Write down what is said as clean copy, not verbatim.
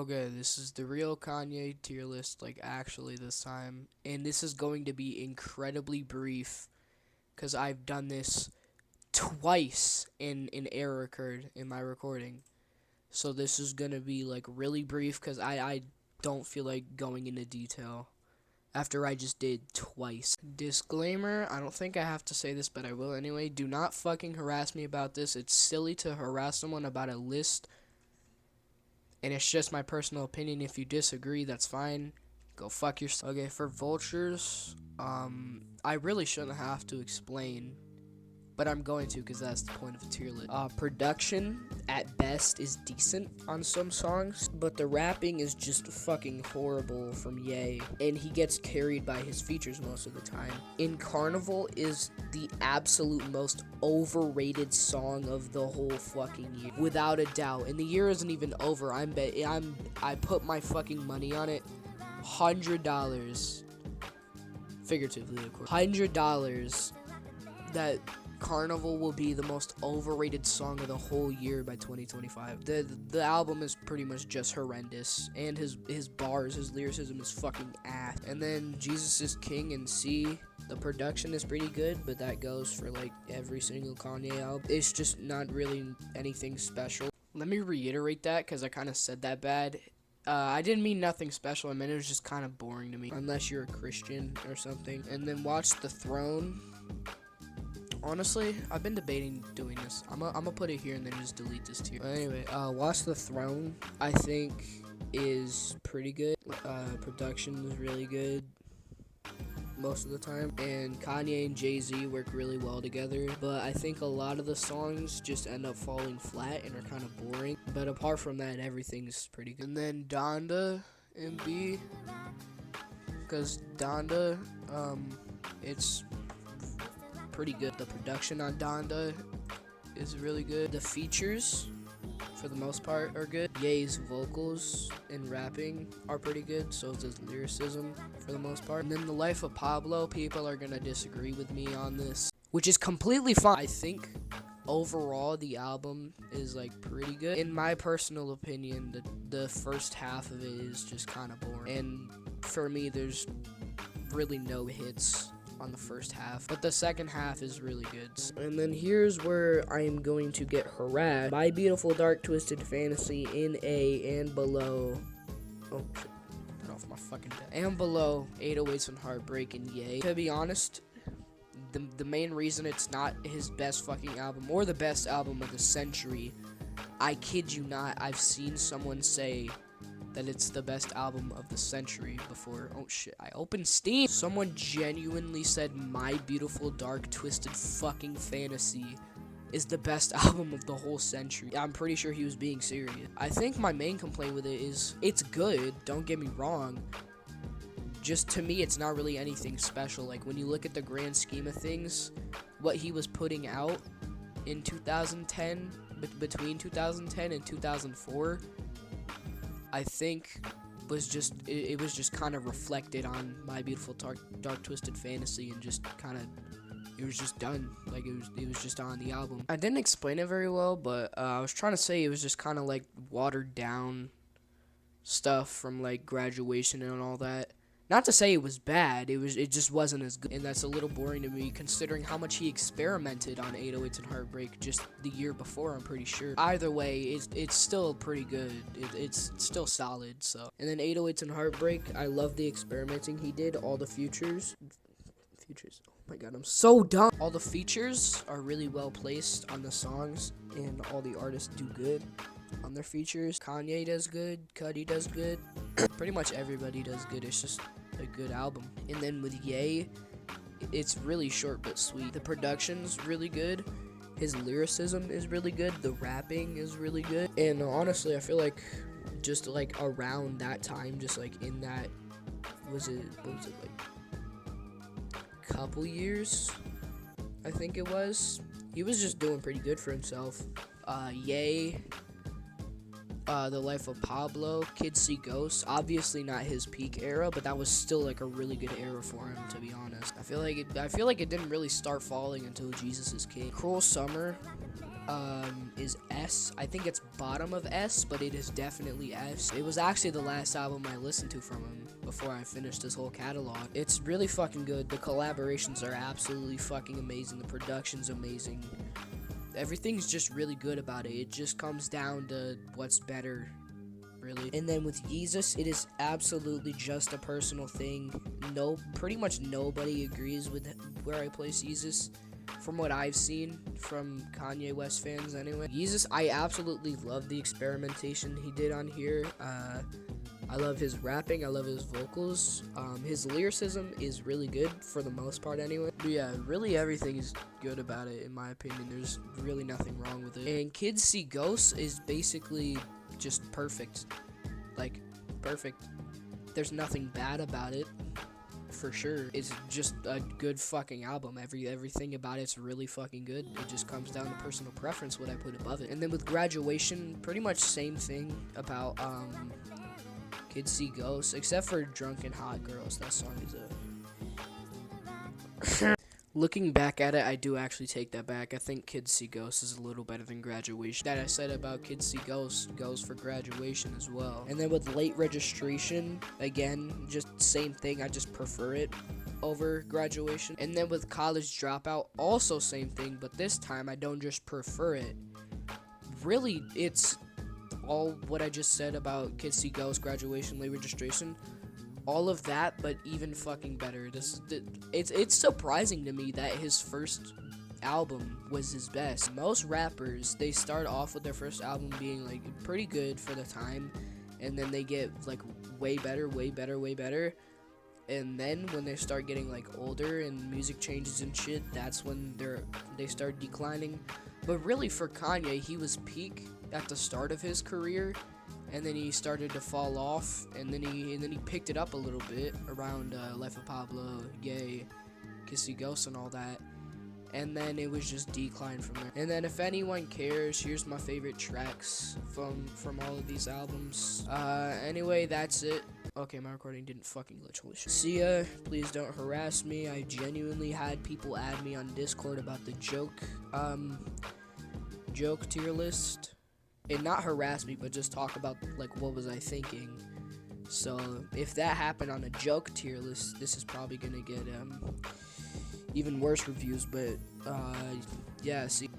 Okay, this is the real Kanye tier list, like actually this time. And this is going to be incredibly brief because I've done this twice and an error occurred in my recording. So this is going to be like really brief because I don't feel like going into detail after I just did twice. Disclaimer, I don't think I have to say this, but I will anyway. Do not fucking harass me about this. It's silly to harass someone about a list, and it's just my personal opinion. If you disagree, that's fine. Go fuck yourself. Okay, for vultures, I really shouldn't have to explain, but I'm going to because that's the point of a tier list. Production, at best, is decent on some songs, but the rapping is just fucking horrible from Ye, and he gets carried by his features most of the time. In Carnival is the absolute most overrated song of the whole fucking year, without a doubt. And the year isn't even over. I put my fucking money on it. $100, figuratively, of course. $100 that Carnival will be the most overrated song of the whole year by 2025. The album is pretty much just horrendous, and his bars, his lyricism is fucking ass. And then Jesus is King and C, the production is pretty good, but that goes for like every single Kanye album. It's just not really anything special. Let me reiterate that because I kind of said that bad. I didn't mean nothing special. I meant it was just kind of boring to me, unless you're a Christian or something. And then watch The Throne. Honestly, I've been debating doing this. I'm gonna put it here and then just delete this tier. Anyway, Watch the Throne, I think, is pretty good. Production is really good most of the time, and Kanye and Jay-Z work really well together, but I think a lot of the songs just end up falling flat and are kind of boring. But apart from that, everything's pretty good. And then Donda and B, because Donda, it's pretty good. The production on Donda is really good. The features, for the most part, are good. Ye's vocals and rapping are pretty good, so is his lyricism for the most part. And then The Life of Pablo, people are gonna disagree with me on this, which is completely fine. I think overall the album is like pretty good. In my personal opinion, the first half of it is just kind of boring, and for me there's really no hits on the first half, but the second half is really good. And then here's where I am going to get harassed. My Beautiful Dark Twisted Fantasy in A and below. Oh shit, get off my fucking desk. And below 808s and Heartbreak and Ye. To be honest, the main reason it's not his best fucking album or the best album of the century, I kid you not, I've seen someone say that it's the best album of the century before. Oh shit, I opened Steam. Someone genuinely said My Beautiful Dark Twisted fucking Fantasy is the best album of the whole century. I'm pretty sure he was being serious. I think my main complaint with it is it's good, don't get me wrong. Just to me, it's not really anything special. Like when you look at the grand scheme of things, what he was putting out in 2010, between 2010 and 2004, I think was just it was just kind of reflected on My Beautiful Dark Twisted Fantasy, and just kind of it was just done. Like it was just on the album. I didn't explain it very well, but I was trying to say it was just kind of like watered down stuff from like Graduation and all that. Not to say it was bad, it just wasn't as good, and that's a little boring to me considering how much he experimented on 808s and Heartbreak just the year before, I'm pretty sure. Either way, it's still pretty good. It's still solid, so. And then 808s and Heartbreak, I love the experimenting he did, all the features. Oh my god, I'm so dumb. All the features are really well placed on the songs, and all the artists do good on their features. Kanye does good, Cudi does good. Pretty much everybody does good. It's just a good album. And then with Ye, it's really short but sweet. The production's really good. His lyricism is really good. The rapping is really good. And honestly, I feel like just like around that time, just like in that, what was it like couple years, I think it was, he was just doing pretty good for himself. Ye, The Life of Pablo, Kids See Ghosts. Obviously not his peak era, but that was still like a really good era for him, to be honest. I feel like it didn't really start falling until Jesus is King. Cruel Summer is S. I think it's bottom of S, but it is definitely S. It was actually the last album I listened to from him before I finished his whole catalog. It's really fucking good. The collaborations are absolutely fucking amazing. The production's amazing. Everything's just really good about it. It just comes down to what's better, really. And then with Yeezus, it is absolutely just a personal thing. Pretty much nobody agrees with where I place Yeezus, from what I've seen from Kanye West fans anyway. Yeezus, I absolutely love the experimentation he did on here. I love his rapping, I love his vocals. His lyricism is really good for the most part anyway. But yeah, really everything is good about it in my opinion. There's really nothing wrong with it. And Kids See Ghosts is basically just perfect. Like, perfect. There's nothing bad about it, for sure. It's just a good fucking album. Everything about it's really fucking good. It just comes down to personal preference what I put above it. And then with Graduation, pretty much same thing about Kids See Ghosts, except for Drunken Hot Girls. That song is a... Looking back at it, I do actually take that back. I think Kids See Ghosts is a little better than Graduation. That I said about Kids See Ghosts goes for Graduation as well. And then with Late Registration, again, just same thing. I just prefer it over Graduation. And then with College Dropout, also same thing, but this time I don't just prefer it. Really, it's all what I just said about Kids See Ghosts, Graduation, Late Registration, all of that, but even fucking better. It's surprising to me that his first album was his best. Most rappers, they start off with their first album being like pretty good for the time, and then they get like way better, and then when they start getting like older and music changes and shit, that's when they start declining. But really for Kanye, he was peak at the start of his career, and then he started to fall off, and then he picked it up a little bit around Life of Pablo, Gay, Kids See Ghosts, and all that, and then it was just decline from there. And then if anyone cares, here's my favorite tracks from all of these albums. Anyway, that's it. Okay, my recording didn't fucking glitch. Holy shit. See ya. Please don't harass me. I genuinely had people add me on Discord about the joke tier list. And not harass me, but just talk about, like, what was I thinking. So, if that happened on a joke tier list, this is probably gonna get, even worse reviews, but, yeah, see.